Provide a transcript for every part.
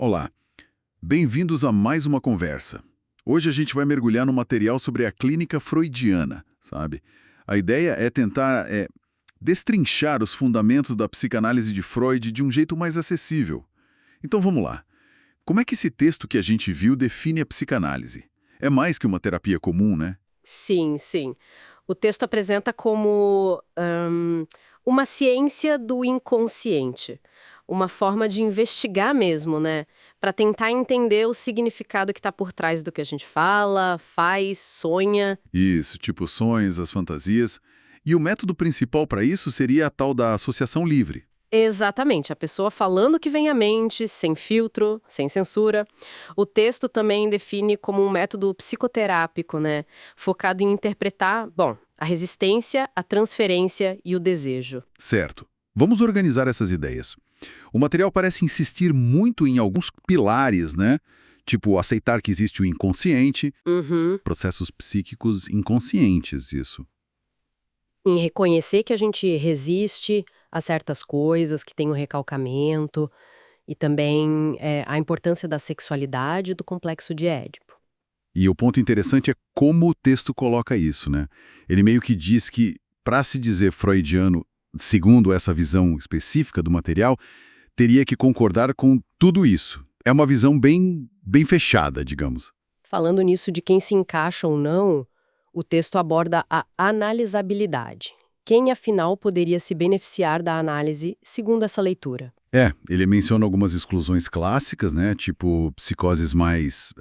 Olá, bem-vindos a mais uma conversa. Hoje a gente vai mergulhar no material sobre a clínica freudiana, sabe? A ideia é tentar destrinchar os fundamentos da psicanálise de Freud de um jeito mais acessível. Então vamos lá. Como é que esse texto que a gente viu define a psicanálise? É mais que uma terapia comum, né? Sim, sim. O texto apresenta como uma ciência do inconsciente, uma forma de investigar mesmo, né? Para tentar entender o significado que está por trás do que a gente fala, faz, sonha. Isso, tipo sonhos, as fantasias. E o método principal para isso seria a tal da associação livre. Exatamente, a pessoa falando o que vem à mente, sem filtro, sem censura. O texto também define como um método psicoterápico, né? Focado em interpretar, bom, a resistência, a transferência e o desejo. Certo. Vamos organizar essas ideias. O material parece insistir muito em alguns pilares, né? Tipo, aceitar que existe o inconsciente, Uhum. processos psíquicos inconscientes, isso. Em reconhecer que a gente resiste a certas coisas, que tem o recalcamento, e também a importância da sexualidade e do complexo de Édipo. E o ponto interessante é como o texto coloca isso, né? Ele meio que diz que, para se dizer freudiano, segundo essa visão específica do material, teria que concordar com tudo isso. É uma visão bem fechada, digamos. Falando nisso de quem se encaixa ou não, o texto aborda a analisabilidade. Quem, afinal, poderia se beneficiar da análise segundo essa leitura? Ele menciona algumas exclusões clássicas, né? Tipo psicoses mais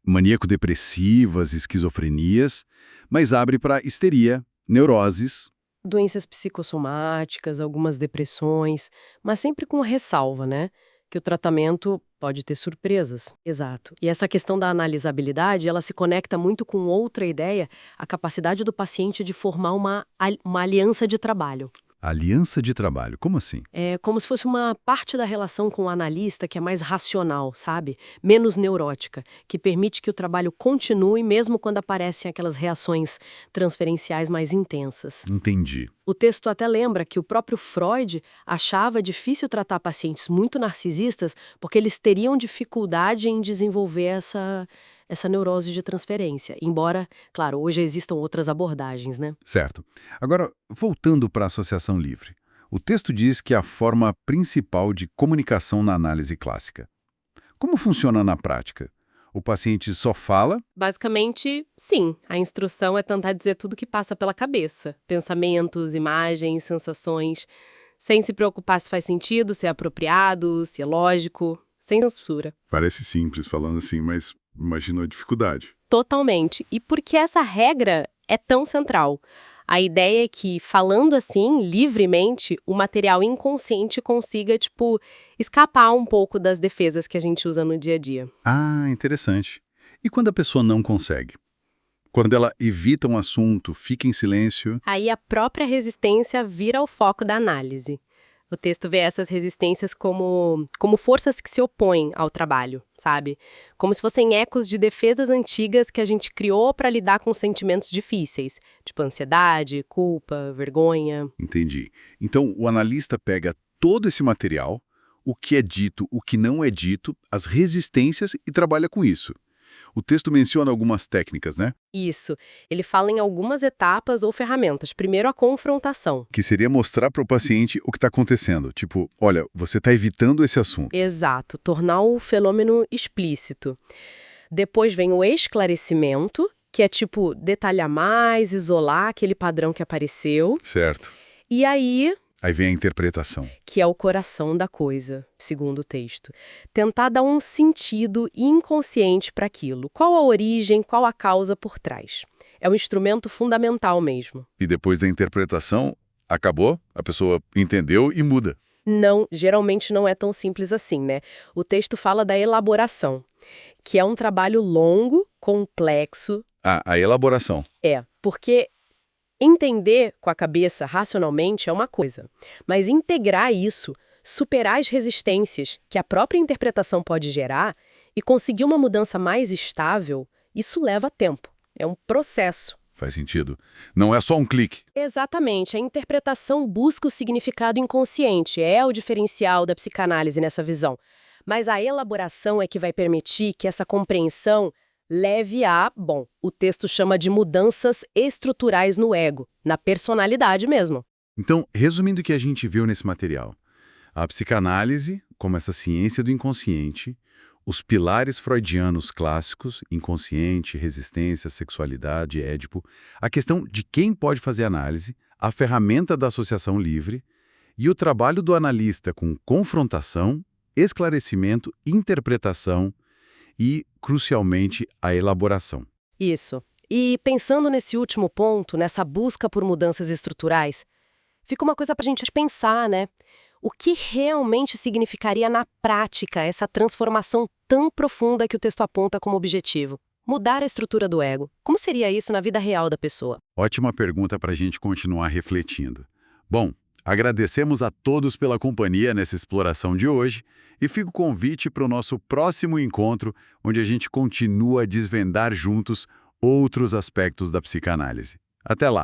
maníaco-depressivas, esquizofrenias, mas abre para histeria, neuroses. Doenças psicossomáticas, algumas depressões, mas sempre com uma ressalva, né? Que o tratamento pode ter surpresas. Exato. E essa questão da analisabilidade, ela se conecta muito com outra ideia, a capacidade do paciente de formar uma aliança de trabalho. Aliança de trabalho, como assim? É como se fosse uma parte da relação com o analista que é mais racional, sabe? Menos neurótica, que permite que o trabalho continue mesmo quando aparecem aquelas reações transferenciais mais intensas. Entendi. O texto até lembra que o próprio Freud achava difícil tratar pacientes muito narcisistas porque eles teriam dificuldade em desenvolver essa neurose de transferência. Embora, claro, hoje existam outras abordagens, né? Certo. Agora, voltando para a associação livre. O texto diz que é a forma principal de comunicação na análise clássica. Como funciona na prática? O paciente só fala? Basicamente, sim. A instrução é tentar dizer tudo que passa pela cabeça. Pensamentos, imagens, sensações. Sem se preocupar se faz sentido, se é apropriado, se é lógico. Sem censura. Parece simples falando assim, mas imagino a dificuldade. Totalmente. E por que essa regra é tão central? A ideia é que, falando assim, livremente, o material inconsciente consiga, escapar um pouco das defesas que a gente usa no dia a dia. Ah, interessante. E quando a pessoa não consegue? Quando ela evita um assunto, fica em silêncio? Aí a própria resistência vira o foco da análise. O texto vê essas resistências como forças que se opõem ao trabalho, sabe? Como se fossem ecos de defesas antigas que a gente criou para lidar com sentimentos difíceis, tipo ansiedade, culpa, vergonha. Entendi. Então, o analista pega todo esse material, o que é dito, o que não é dito, as resistências e trabalha com isso. O texto menciona algumas técnicas, né? Isso. Ele fala em algumas etapas ou ferramentas. Primeiro, a confrontação. Que seria mostrar para o paciente o que está acontecendo. Tipo, olha, você está evitando esse assunto. Exato. Tornar o fenômeno explícito. Depois vem o esclarecimento, que é detalhar mais, isolar aquele padrão que apareceu. Certo. E aí, Aí vem a interpretação. que é o coração da coisa, segundo o texto. Tentar dar um sentido inconsciente para aquilo. Qual a origem, qual a causa por trás. É um instrumento fundamental mesmo. E depois da interpretação, acabou, a pessoa entendeu e muda. Não, geralmente não é tão simples assim, né? O texto fala da elaboração, que é um trabalho longo, complexo. Ah, a elaboração. Porque entender com a cabeça racionalmente é uma coisa, mas integrar isso, superar as resistências que a própria interpretação pode gerar e conseguir uma mudança mais estável, isso leva tempo. É um processo. Faz sentido. Não é só um clique. Exatamente, a interpretação busca o significado inconsciente, é o diferencial da psicanálise nessa visão. Mas a elaboração é que vai permitir que essa compreensão leve a, bom, o texto chama de mudanças estruturais no ego, na personalidade mesmo. Então, resumindo o que a gente viu nesse material, a psicanálise, como essa ciência do inconsciente, os pilares freudianos clássicos, inconsciente, resistência, sexualidade, Édipo, a questão de quem pode fazer análise, a ferramenta da associação livre e o trabalho do analista com confrontação, esclarecimento, interpretação e, crucialmente, a elaboração. Isso. E pensando nesse último ponto, nessa busca por mudanças estruturais, fica uma coisa para a gente pensar, né? O que realmente significaria na prática essa transformação tão profunda que o texto aponta como objetivo? Mudar a estrutura do ego. Como seria isso na vida real da pessoa? Ótima pergunta para a gente continuar refletindo. Bom, agradecemos a todos pela companhia nessa exploração de hoje e fica o convite para o nosso próximo encontro, onde a gente continua a desvendar juntos outros aspectos da psicanálise. Até lá!